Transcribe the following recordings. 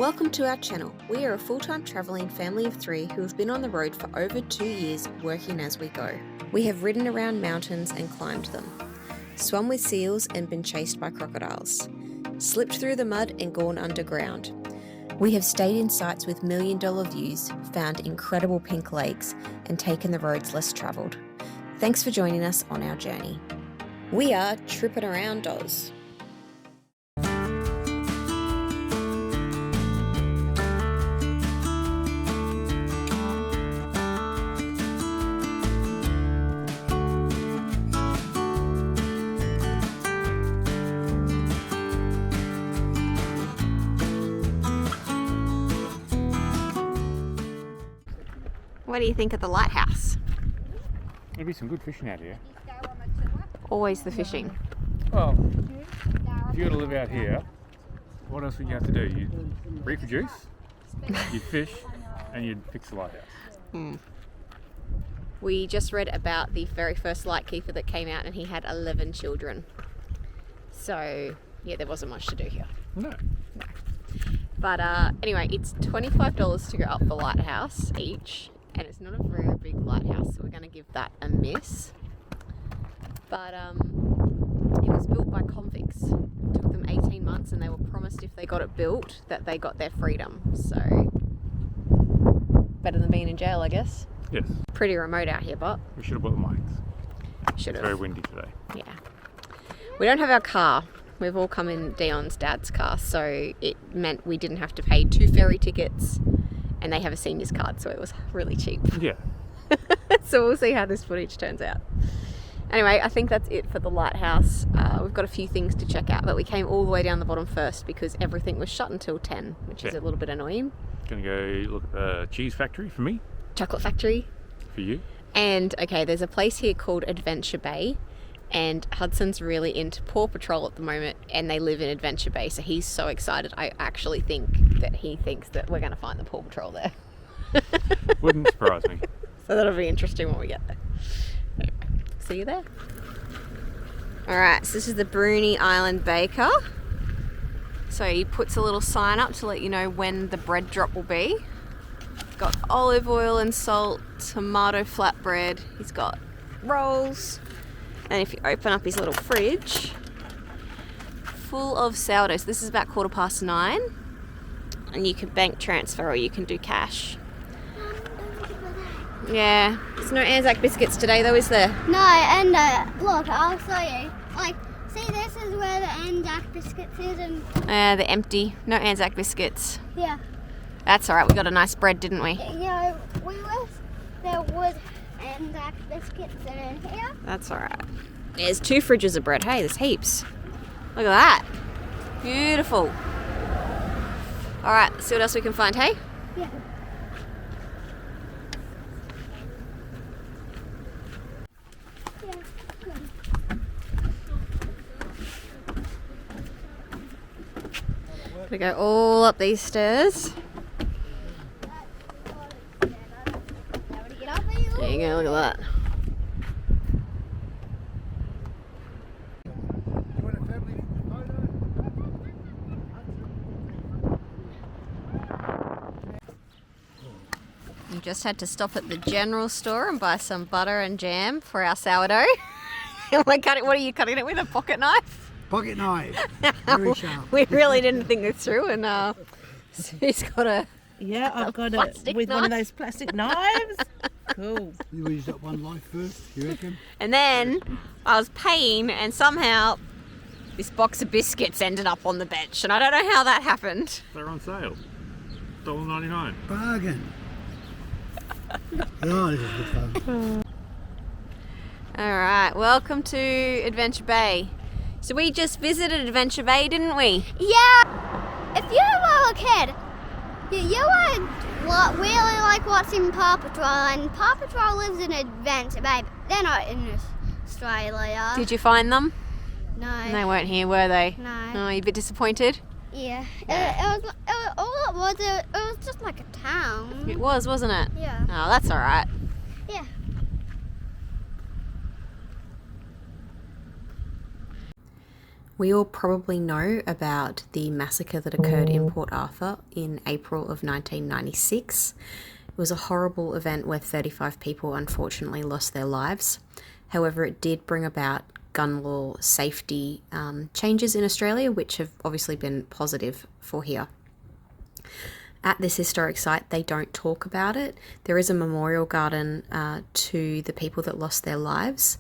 Welcome to our channel. We are a full-time travelling family of 3 who have been on the road for over 2 years, working as we go. We have ridden around mountains and climbed them, swum with seals and been chased by crocodiles, slipped through the mud and gone underground. We have stayed in sites with million-dollar views, found incredible pink lakes, and taken the roads less travelled. Thanks for joining us on our journey. We are Trippin' Around Doz. What do you think of the lighthouse? There'll be some good fishing out here. Always the fishing. Well, if you were to live out here, what else would you have to do? You'd reproduce, you'd fish, and you'd fix the lighthouse. We just read about the very first lightkeeper that came out and he had 11 children. So, yeah, there wasn't much to do here. No. But anyway, it's $25 to go up the lighthouse each. And it's not a very big lighthouse, so we're going to give that a miss. But it was built by convicts. It took them 18 months and they were promised if they got it built that they got their freedom. So, better than being in jail, I guess. Yes. Pretty remote out here, but We should have bought the mics. should It's have. very windy today. Yeah. We don't have our car. We've all come in Dion's dad's car, so it meant we didn't have to pay 2 ferry tickets. And they have a seniors card, so it was really cheap. Yeah. So we'll see how this footage turns out. Anyway, I think that's it for the lighthouse. We've got a few things to check out, but we came all the way down the bottom first because everything was shut until 10, which is a little bit annoying. Gonna go look at the cheese factory for me. Chocolate factory. For you. And okay, there's a place here called Adventure Bay. And Hudson's really into Paw Patrol at the moment, and they live in Adventure Bay, so he's so excited. I actually think that he thinks that we're going to find the Paw Patrol there. Wouldn't surprise me. So that'll be interesting when we get there. Anyway, see you there. Alright, so this is the Bruny Island baker. So he puts a little sign up to let you know when the bread drop will be. He's got olive oil and salt, tomato flatbread. He's got rolls. And if you open up his little fridge, full of sourdough. So this is about 9:15. And you can bank transfer or you can do cash. Yeah. There's no Anzac biscuits today though, is there? No, and look, I'll show you. Like, see, this is where the Anzac biscuits is, and They're empty. No Anzac biscuits. yeah. That's alright, we got a nice bread, didn't we? Yeah, there was Anzac biscuits in here. That's alright. There's 2 fridges of bread. Hey, there's heaps. Look at that. Beautiful. Alright, let's see what else we can find, hey? Yeah. We go all up these stairs. There you go, look at that. We just had to stop at the general store and buy some butter and jam for our sourdough. What are you cutting it with? A pocket knife? Pocket knife, very sharp. We really didn't think this through, and he's got a Yeah, I've got it plastic with one of knife. those plastic knives. Cool. You use that one life first, you reckon? And then I was paying, and somehow this box of biscuits ended up on the bench, and I don't know how that happened. They're on sale. $1.99. Bargain. Oh, this is good fun. All right, welcome to Adventure Bay. So we just visited Adventure Bay, didn't we? Yeah. If you were a kid, you would really like watching Paw Patrol, and Paw Patrol lives in Adventure Bay. They're not in Australia. Did you find them? No. They weren't here, were they? No. Oh, you a bit disappointed? Yeah. It was just like a town. It was, wasn't it? Yeah. Oh, that's all right. Yeah. We all probably know about the massacre that occurred in Port Arthur in April of 1996. It was a horrible event where 35 people unfortunately lost their lives. However, it did bring about gun law safety changes in Australia, which have obviously been positive for here. At this historic site, they don't talk about it. There is a memorial garden to the people that lost their lives,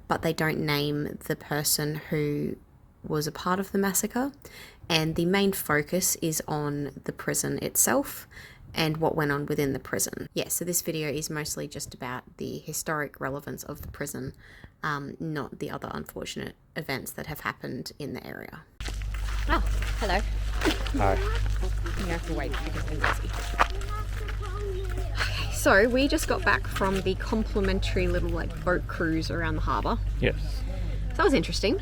but they don't name the person who was a part of the massacre. And the main focus is on the prison itself and what went on within the prison. Yeah, so this video is mostly just about the historic relevance of the prison, not the other unfortunate events that have happened in the area. Oh, hello. Hi. You have to wait because I'm busy. Okay, so we just got back from the complimentary little boat cruise around the harbour. Yes. So that was interesting.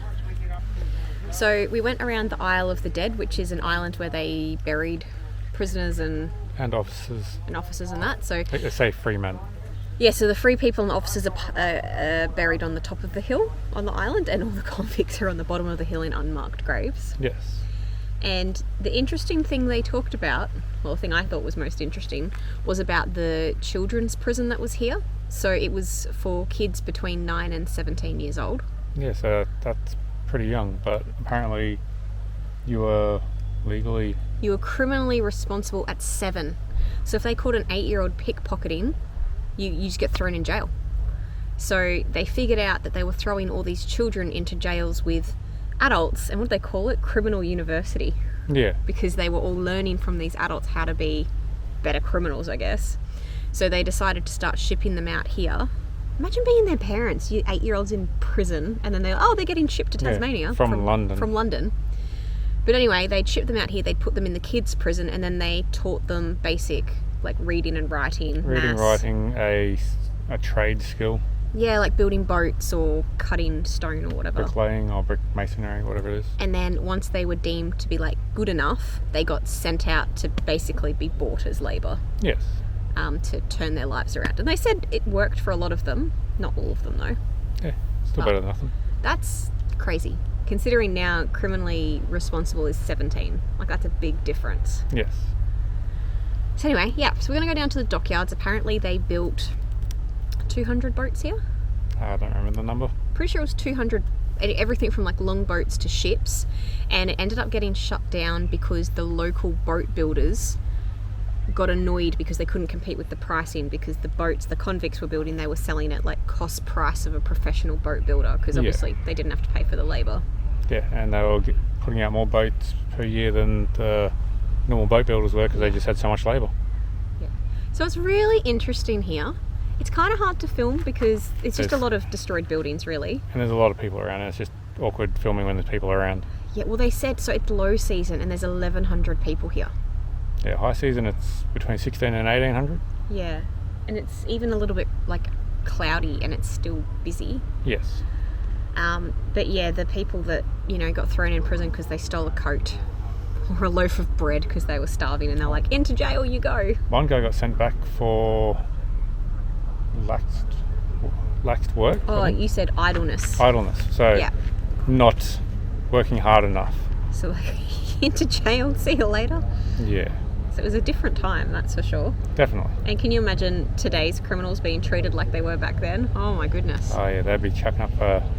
So we went around the Isle of the Dead, which is an island where they buried prisoners and officers. And that. So They say free men. yeah, so the free people and officers are buried on the top of the hill on the island, and all the convicts are on the bottom of the hill in unmarked graves. Yes. And the interesting thing they talked about, well, the thing I thought was most interesting, was about the children's prison that was here. So it was for kids between 9 and 17 years old. Yeah, so that's pretty young, but apparently you were legally... You were criminally responsible at 7. So if they caught an 8-year-old pickpocketing, you just get thrown in jail. So they figured out that they were throwing all these children into jails with adults, and what do they call it? Criminal university. Yeah. Because they were all learning from these adults how to be better criminals, I guess. So they decided to start shipping them out here. Imagine being their parents, you 8-year-olds in prison, and then they're getting shipped to Tasmania. From London. From London. But anyway, they'd ship them out here, they'd put them in the kids' prison, and then they taught them basic, reading and writing, maths. Writing, a trade skill. Yeah, like building boats or cutting stone or whatever. Bricklaying or brick masonry, whatever it is. And then once they were deemed to be good enough, they got sent out to basically be bought as labour. Yes. To turn their lives around. And they said it worked for a lot of them. Not all of them though. Yeah, still better than nothing. That's crazy. Considering now criminally responsible is 17. That's a big difference. Yes. So anyway, yeah, so we're going to go down to the dockyards. Apparently they built 200 boats here. I don't remember the number. Pretty sure it was 200, everything from long boats to ships. And it ended up getting shut down because the local boat builders got annoyed because they couldn't compete with the pricing, because the boats the convicts were building, they were selling at cost price of a professional boat builder, because obviously they didn't have to pay for the labour. Yeah, and they were putting out more boats per year than the normal boat builders were, because they just had so much labour. Yeah. So it's really interesting here. It's kind of hard to film because it's just a lot of destroyed buildings, really. And there's a lot of people around, and it's just awkward filming when there's people around. Yeah, well, they said, so it's low season and there's 1,100 people here. Yeah, high season it's between 16 and 1,800. Yeah, and it's even a little bit cloudy and it's still busy. Yes. But yeah, the people that, got thrown in prison because they stole a coat or a loaf of bread because they were starving, and they're into jail you go. One guy got sent back for laxed work. Oh, you said idleness. Idleness. So yeah. Not working hard enough. So into jail, see you later. Yeah. So it was a different time, that's for sure. Definitely. And can you imagine today's criminals being treated like they were back then? Oh my goodness. Oh yeah, they'd be chucking up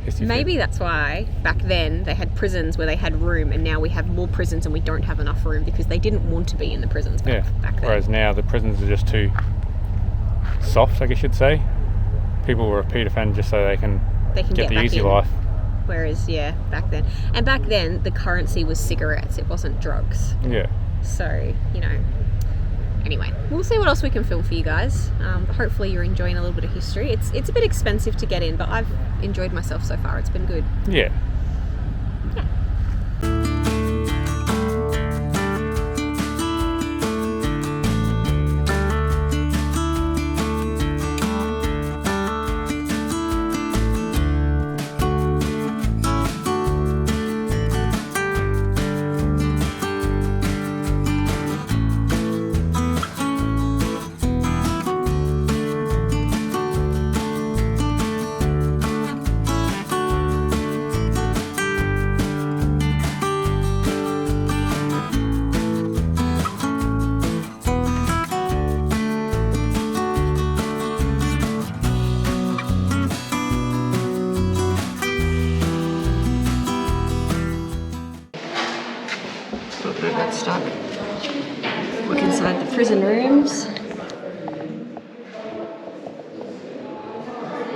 history. Maybe that's why back then they had prisons where they had room, and now we have more prisons and we don't have enough room because they didn't want to be in the prisons back then. Whereas now the prisons are just too soft, I guess you'd say. People will repeat offend just so they can get the easy life. Whereas, back then. And back then, the currency was cigarettes. It wasn't drugs. Yeah. So, anyway, we'll see what else we can film for you guys. Hopefully you're enjoying a little bit of history. It's a bit expensive to get in, but I've enjoyed myself so far. It's been good. Yeah. inside the prison rooms.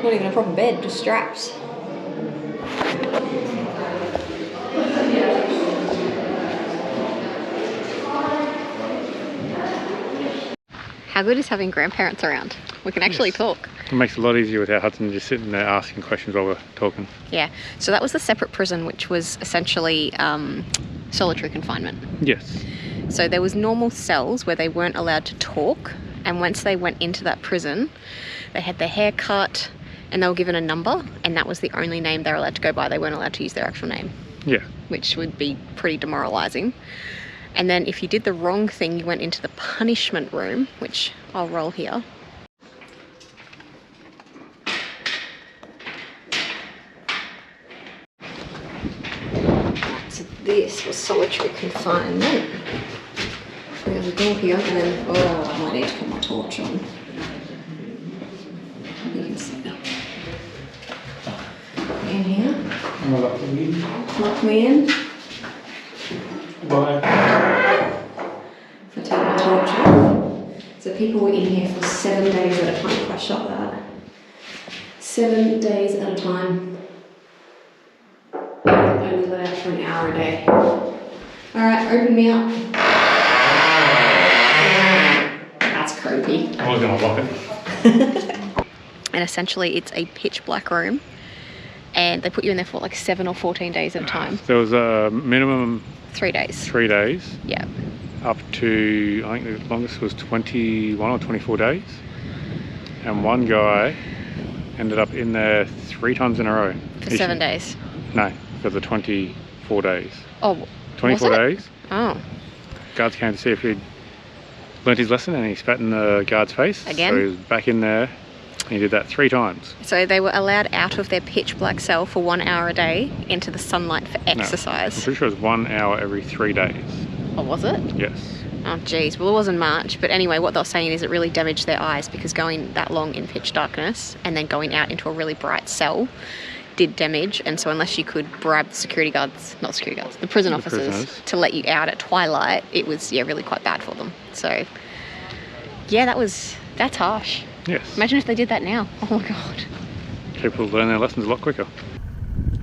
Not even a proper bed, just straps. How good is having grandparents around? We can actually talk. It makes it a lot easier without Hudson just sitting there asking questions while we're talking. Yeah, so that was the separate prison, which was essentially solitary confinement. Yes. So there was normal cells where they weren't allowed to talk, and once they went into that prison, they had their hair cut and they were given a number, and that was the only name they were allowed to go by. They weren't allowed to use their actual name. Yeah. Which would be pretty demoralising. And then if you did the wrong thing, you went into the punishment room, which I'll roll here. So this was solitary confinement. There's a door here, and then, oh, I might need to put my torch on. You can see that. In here. Lock me in. Bye. I take my torch off. So people were in here for 7 days at a time if I shot that. 7 days at a time. Only let out for an hour a day. Alright, open me up. That's creepy. I was going to lock it. And essentially it's a pitch black room, and they put you in there for like 7 or 14 days at a time. There was a minimum 3 days. 3 days. Yeah. Up to, I think the longest was 21 or 24 days. And one guy ended up in there 3 times in a row. For 7 days. No, for the 24 days. Oh, 24 was it? days. Oh. Guards came to see if he'd learnt his lesson, and he spat in the guard's face. Again? So he was back in there, and he did that 3 times. So they were allowed out of their pitch black cell for 1 hour a day into the sunlight for No, I'm exercise. pretty sure it was 1 hour every 3 days. Oh, was it? Yes. Oh, geez. Well, it wasn't much. But anyway, what they were saying is it really damaged their eyes, because going that long in pitch darkness and then going out into a really bright cell did damage. And so unless you could bribe the security guards, not security guards, the prison officers prisoners, to let you out at twilight, it was, yeah, really quite bad for them. So, yeah, that's harsh. Yes. Imagine if they did that now. Oh, my God. People learn their lessons a lot quicker.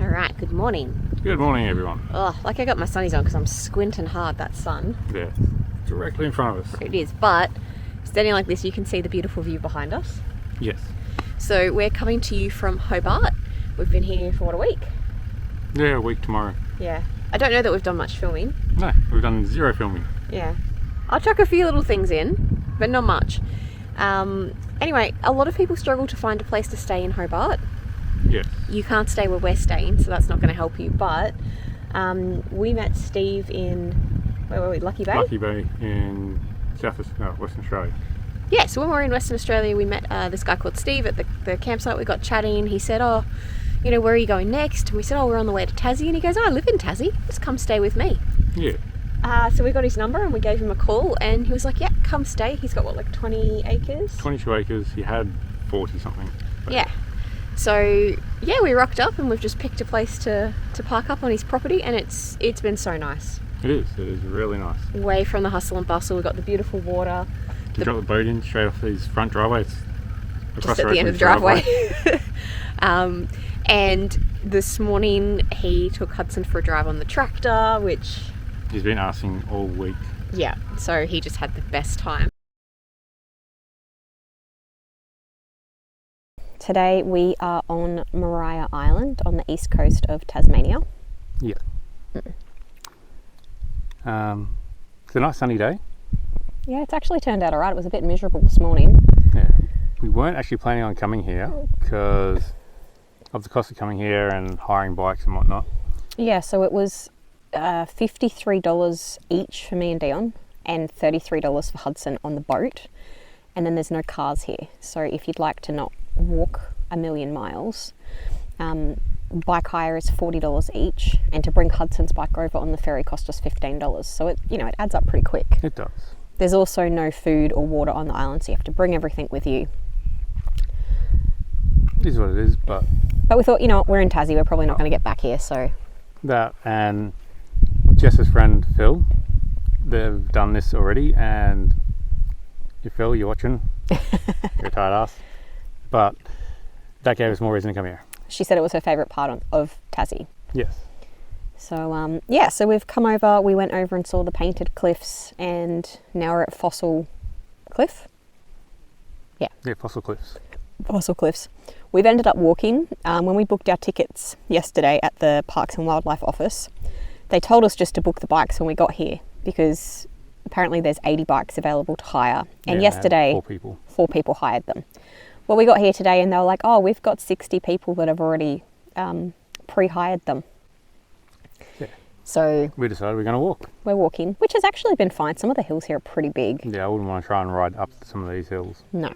All right, good morning. Good morning, everyone. Oh, like I got my sunnies on because I'm squinting hard, that sun. There, directly in front of us. It is, but standing like this, you can see the beautiful view behind us. Yes. So we're coming to you from Hobart. We've been here for, what, a week? Yeah, a week tomorrow. Yeah. I don't know that we've done much filming. No, we've done 0 filming. Yeah. I'll chuck a few little things in, but not much. Anyway, a lot of people struggle to find a place to stay in Hobart. Yes. You can't stay where we're staying, so that's not going to help you, but we met Steve in, where were we, Lucky Bay? Lucky Bay in Western Australia. Yeah, so when we were in Western Australia, we met this guy called Steve at the campsite. We got chatting. He said, oh, you know, where are you going next? And we said, oh, we're on the way to Tassie. And he goes, oh, I live in Tassie. Just come stay with me. Yeah. So we got his number and we gave him a call, and he was like, yeah, come stay. He's got, what, like 20 acres? 22 acres. He had 40 something. But Yeah. So, yeah, we rocked up and we've just picked a place to park up on his property, and it's been so nice. It is really nice. Away from the hustle and bustle. We've got the beautiful water. You drop the boat in straight off his front driveway. It's across Just at road the end from of the driveway. And this morning he took Hudson for a drive on the tractor, which... He's been asking all week. Yeah, so he just had the best time. Today we are on Bruny Island on the east coast of Tasmania. Yeah. It's a nice sunny day. Yeah, it's actually turned out alright. It was a bit miserable this morning. Yeah. We weren't actually planning on coming here because of the cost of coming here and hiring bikes and whatnot. Yeah, so it was $53 each for me and Dion, and $33 for Hudson on the boat. And then there's no cars here. So if you'd like to not walk a million miles, bike hire is $40 each, and to bring Hudson's bike over on the ferry cost us $15. So it adds up pretty quick. It does. There's also no food or water on the island, so you have to bring everything with you. It is what it is, but we thought, we're in Tassie, we're probably not going to get back here, so... That and Jess's friend Phil they've done this already, and you Phil, you're watching, you're a tight ass, but that gave us more reason to come here. She said it was her favourite part of Tassie. Yes. So yeah, so we've come over, we went over and saw the painted cliffs, and now we're at Fossil Cliff. Yeah, Fossil Cliffs. Fossil Cliffs. We've ended up walking. When we booked our tickets yesterday at the Parks and Wildlife office, they told us just to book the bikes when we got here, because apparently there's 80 bikes available to hire. And Yeah, yesterday, 4 people. 4 people hired them. Well, we got here today and they were like, oh, we've got 60 people that have already pre-hired them. Yeah. So We decided we're going to walk. we're walking, which has actually been fine. Some of the hills here are pretty big. Yeah, I wouldn't want to try and ride up some of these hills. No.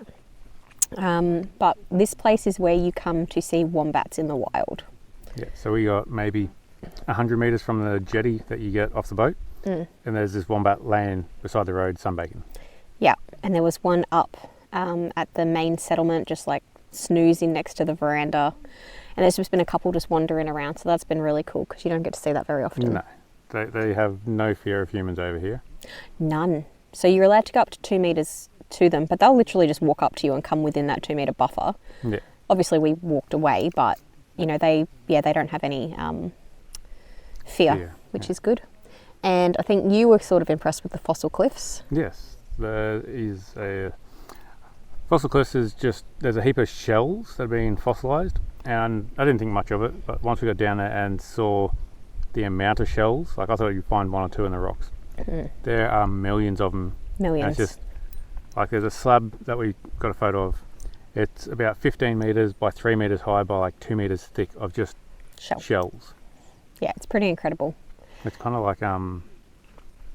But this place is where you come to see wombats in the wild. Yeah, so we got maybe 100 metres from the jetty that you get off the boat, Mm. and there's this wombat laying beside the road sunbaking. Yeah, and there was one up at the main settlement, just like snoozing next to the veranda. And there's just been a couple just wandering around, so that's been really cool because you don't get to see that very often. No, they have no fear of humans over here. None. So you're allowed to go up to 2 metres to them, but they'll literally just walk up to you and come within that 2 metre buffer. Yeah, Obviously, we walked away, but you know they don't have any fear, which is good. And I think you were sort of impressed with the Fossil Cliffs. yes. There is a Fossil Cliffs is just, there's a heap of shells that have been fossilised, and I didn't think much of it, but once we got down there and saw the amount of shells, like I thought you'd find 1 or 2 in the rocks. There are millions of them. Millions. And it's just like there's a slab that we got a photo of. It's about 15 metres by 3 metres high by like 2 metres thick of just shells. Yeah, it's pretty incredible. It's kind of like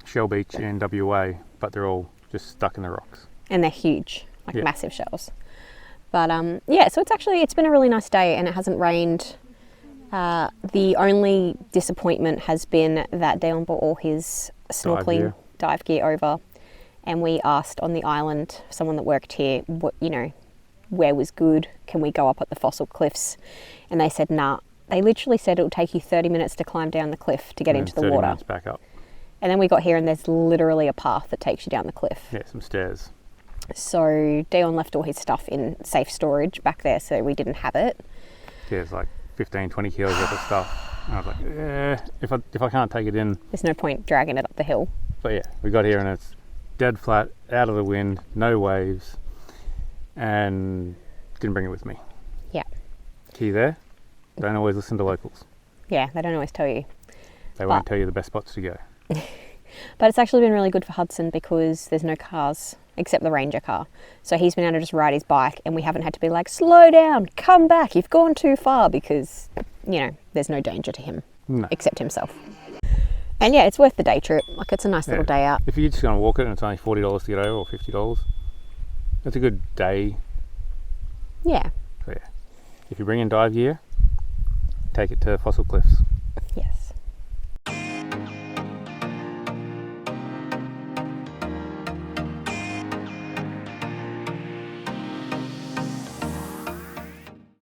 Shell Beach in WA, but they're all just stuck in the rocks. And they're huge, like Yeah. massive shells. But yeah, so it's been a really nice day and it hasn't rained. The only disappointment has been that Deon brought all his snorkeling dive gear over, and we asked on the island, someone that worked here, what, you know, where was good, can we go up at the Fossil Cliffs? And they said nah. They literally said it would take you 30 minutes to climb down the cliff to get And into the 30 water. minutes back up. And then we got here and there's literally a path that takes you down the cliff. Yeah, some stairs. So Deon left all his stuff in safe storage back there, so we didn't have it. Yeah, it's like 15, 20 kilos worth of stuff. And I was like, yeah, if I can't take it in. There's no point dragging it up the hill. But yeah, we got here and it's dead flat, out of the wind, no waves, and didn't bring it with me. Yeah. Key there, don't always listen to locals. Yeah, they don't always tell you. They won't tell you the best spots to go. But it's actually been really good for Hudson because there's no cars except the Ranger car. So he's been able to just ride his bike and we haven't had to be like, slow down, come back, you've gone too far, because, you know, there's no danger to him except himself. And yeah, it's worth the day trip. Like, it's a nice little day out. If you're just going to walk it and it's only $40 to get over, or $50, that's a good day. Yeah. So yeah, if you bring in dive gear, take it to Fossil Cliffs.